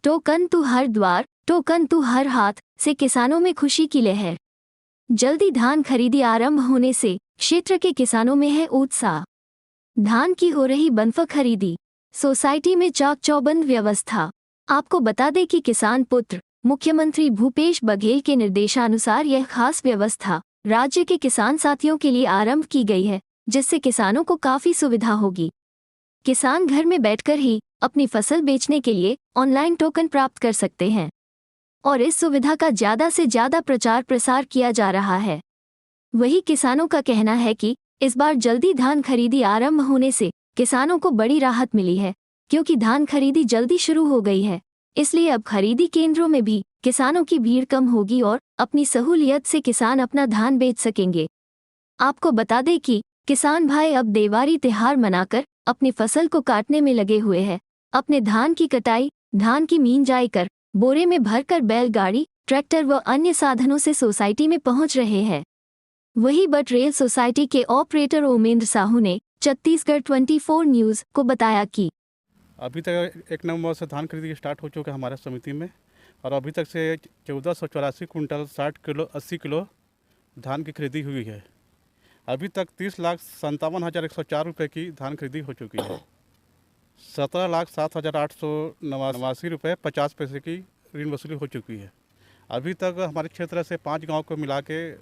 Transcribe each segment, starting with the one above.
Token तू हर द्वार, token तू हर हाथ से किसानों में खुशी की लहर। जल्दी धान खरीदी आरंभ होने से क्षेत्र के किसानों में है उत्साह। धान की हो रही बंपर खरीदी, सोसाइटी में चाक चौबंद व्यवस्था। आपको बता दें कि किसान पुत्र मुख्यमंत्री भूपेश बघेल के निर्देशानुसार यह खास व्यवस्था राज्य के किसान साथियों के लिए आरंभ की गई है, जिससे किसानों को काफी सुविधा होगी। किसान घर में बैठकर ही अपनी फसल बेचने के लिए ऑनलाइन टोकन प्राप्त कर सकते हैं और इस सुविधा का ज्यादा से ज्यादा प्रचार प्रसार किया जा रहा है। वही किसानों का कहना है कि इस बार जल्दी धान खरीदी आरंभ होने से किसानों को बड़ी राहत मिली है, क्योंकि धान खरीदी जल्दी शुरू हो गई है। इसलिए अब खरीदी केंद्रों में भी किसानों की भीड़ कम होगी और अपनी सहूलियत से किसान अपना धान बेच सकेंगे। आपको बता दें कि किसान भाई अब देवारी त्योहार मनाकर अपनी फसल को काटने में लगे हुए हैं। अपने धान की कटाई, धान की मींजाई कर बोरे में भरकर बैलगाड़ी, ट्रैक्टर व अन्य साधनों से सोसाइटी में पहुंच रहे हैं। वही बट रेल सोसाइटी के ऑपरेटर ओमेंद्र साहू ने छत्तीसगढ़ 24 न्यूज को बताया कि अभी तक 1 नवंबर से धान खरीदी स्टार्ट हो चुका है हमारे समिति में, और अभी तक से 1484 कुंटल 60 किलो 80 किलो धान की खरीदी हुई है। अभी तक 30,57,104 रुपये की धान खरीदी हो चुकी है। 17,07,889 रुपये 50 पैसे की ऋण वसूली हो चुकी है। अभी तक हमारे क्षेत्र से 5 गांव को मिला के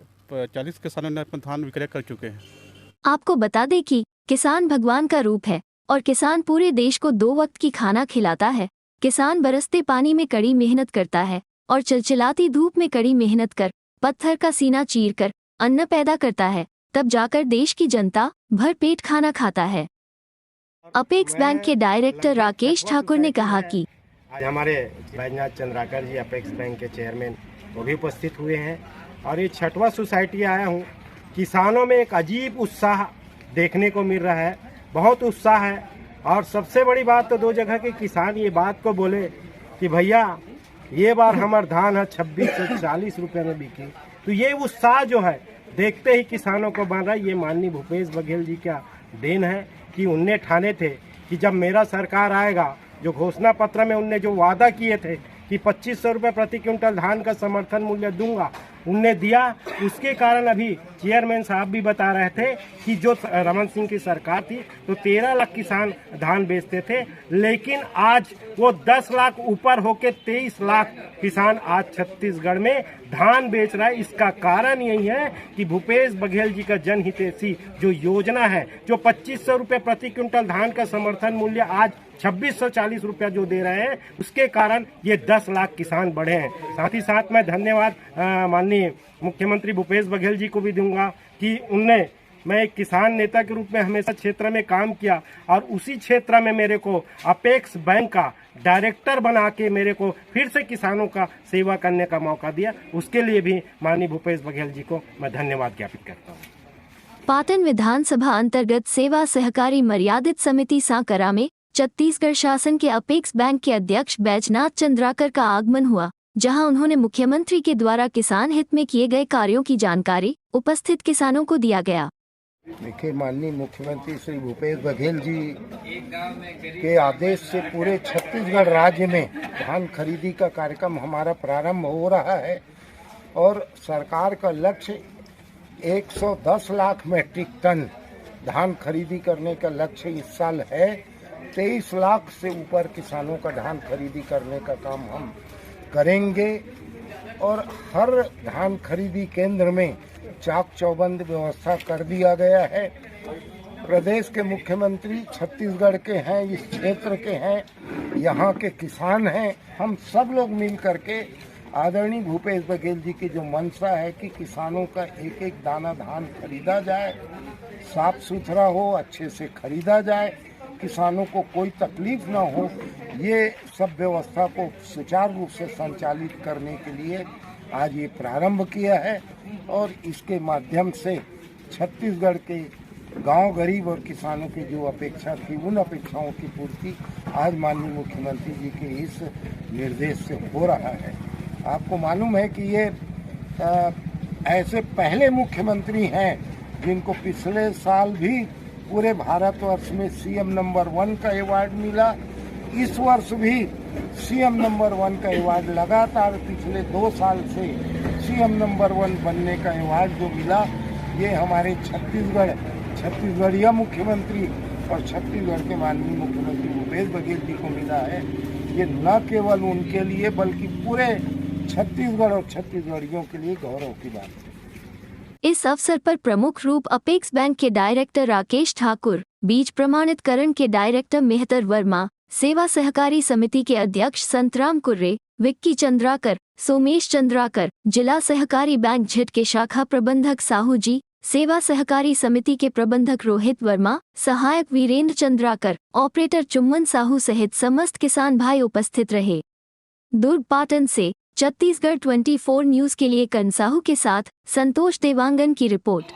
40 किसानों ने अपना धान विक्रय कर चुके हैं। आपको बता दें कि किसान भगवान का रूप है और किसान पूरे देश को 2 वक्त की खाना खिलाता है। किसान बरसते पानी में कड़ी मेहनत करता है और चिलचिलाती धूप में कड़ी मेहनत कर पत्थर का सीना चीर कर अन्न पैदा करता है, तब जाकर देश की जनता भर पेट खाना खाता है। अपेक्स बैंक के डायरेक्टर राकेश ठाकुर ने कहा कि आज हमारे बैजनाथ चंद्राकर जी अपेक्स बैंक के चेयरमैन वो भी उपस्थित हुए हैं और ये 6वां सोसाइटी आया हूँ। किसानों में एक अजीब उत्साह देखने को मिल रहा है, बहुत उत्साह है। और सबसे बड़ी बात तो 2 जगह के किसान ये बात को बोले कि भैया ये बार हमार धान है 26 से 40 रुपये में बिकी। तो ये उत्साह जो है देखते ही किसानों को बन रहा है। ये माननीय भूपेश बघेल जी का देन है कि उनने ठाने थे कि जब मेरा सरकार आएगा, जो घोषणा पत्र में उनने जो वादा किए थे कि 2500 रुपये प्रति क्विंटल धान का समर्थन मूल्य दूंगा, उनने दिया। उसके कारण अभी चेयरमैन साहब भी बता रहे थे कि जो रमन सिंह की सरकार थी तो 13 लाख किसान धान बेचते थे, लेकिन आज वो 10 लाख ऊपर होके 23 लाख किसान आज छत्तीसगढ़ में धान बेच रहा है। इसका कारण यही है कि भूपेश बघेल जी का जनहितैषी जो योजना है, जो 2500 रुपये प्रति क्विंटल धान का समर्थन मूल्य आज 2640 रुपया जो दे रहे हैं, उसके कारण ये 10 लाख किसान बढ़े हैं। साथ ही साथ मैं धन्यवाद माननीय मुख्यमंत्री भूपेश बघेल जी को भी दूंगा कि मैं एक किसान नेता के रूप में हमेशा क्षेत्र में काम किया और उसी क्षेत्र में मेरे को अपेक्स बैंक का डायरेक्टर बना के मेरे को फिर से किसानों का सेवा करने का मौका दिया। उसके लिए भी माननीय भूपेश बघेल जी को मैं धन्यवाद ज्ञापित करता हूँ। पाटन विधानसभा अंतर्गत सेवा सहकारी मर्यादित समिति सांकरा में छत्तीसगढ़ शासन के अपेक्स बैंक के अध्यक्ष बैजनाथ चंद्राकर का आगमन हुआ, जहां उन्होंने मुख्यमंत्री के द्वारा किसान हित में किए गए कार्यों की जानकारी उपस्थित किसानों को दिया गया। देखिए, माननीय मुख्यमंत्री श्री भूपेश बघेल जी के आदेश से पूरे छत्तीसगढ़ राज्य में धान खरीदी का कार्यक्रम हमारा प्रारंभ हो रहा है और सरकार का लक्ष्य 110 लाख मीट्रिक टन धान खरीदी करने का लक्ष्य इस साल है। 23 लाख से ऊपर किसानों का धान खरीदी करने का काम हम करेंगे और हर धान खरीदी केंद्र में चाक चौबंद व्यवस्था कर दिया गया है। प्रदेश के मुख्यमंत्री छत्तीसगढ़ के हैं, इस क्षेत्र के हैं, यहाँ के किसान हैं। हम सब लोग मिल करके आदरणीय भूपेश बघेल जी की जो मंशा है कि किसानों का एक एक दाना धान खरीदा जाए, साफ सुथरा हो, अच्छे से खरीदा जाए, किसानों को कोई तकलीफ ना हो, ये सब व्यवस्था को सुचारू रूप से संचालित करने के लिए आज ये प्रारंभ किया है और इसके माध्यम से छत्तीसगढ़ के गांव गरीब और किसानों की जो अपेक्षा थी, उन अपेक्षाओं की पूर्ति आज माननीय मुख्यमंत्री जी के इस निर्देश से हो रहा है। आपको मालूम है कि ये ऐसे पहले मुख्यमंत्री हैं जिनको पिछले साल भी पूरे भारतवर्ष में सीएम नंबर 1 का अवार्ड मिला। इस वर्ष भी सीएम नंबर 1 का अवार्ड लगातार पिछले 2 साल से सीएम नंबर 1 बनने का अवार्ड जो मिला, ये हमारे छत्तीसगढ़ीय मुख्यमंत्री और छत्तीसगढ़ के माननीय मुख्यमंत्री भूपेश बघेल जी को मिला है। ये न केवल उनके लिए बल्कि पूरे छत्तीसगढ़ और छत्तीसगढ़ियों के लिए गौरव की बात है। इस अवसर पर प्रमुख रूप अपेक्स बैंक के डायरेक्टर राकेश ठाकुर, बीज प्रमाणितकरण के डायरेक्टर मेहतर वर्मा, सेवा सहकारी समिति के अध्यक्ष संतराम कुर्रे, विक्की चंद्राकर, सोमेश चंद्राकर, जिला सहकारी बैंक झिट के शाखा प्रबंधक साहू जी, सेवा सहकारी समिति के प्रबंधक रोहित वर्मा, सहायक वीरेंद्र चंद्राकर, ऑपरेटर चुम्मन साहू सहित समस्त किसान भाई उपस्थित रहे। दुर्ग पाटन से छत्तीसगढ़ 24 न्यूज के लिए कर्ण साहू के साथ संतोष देवांगन की रिपोर्ट।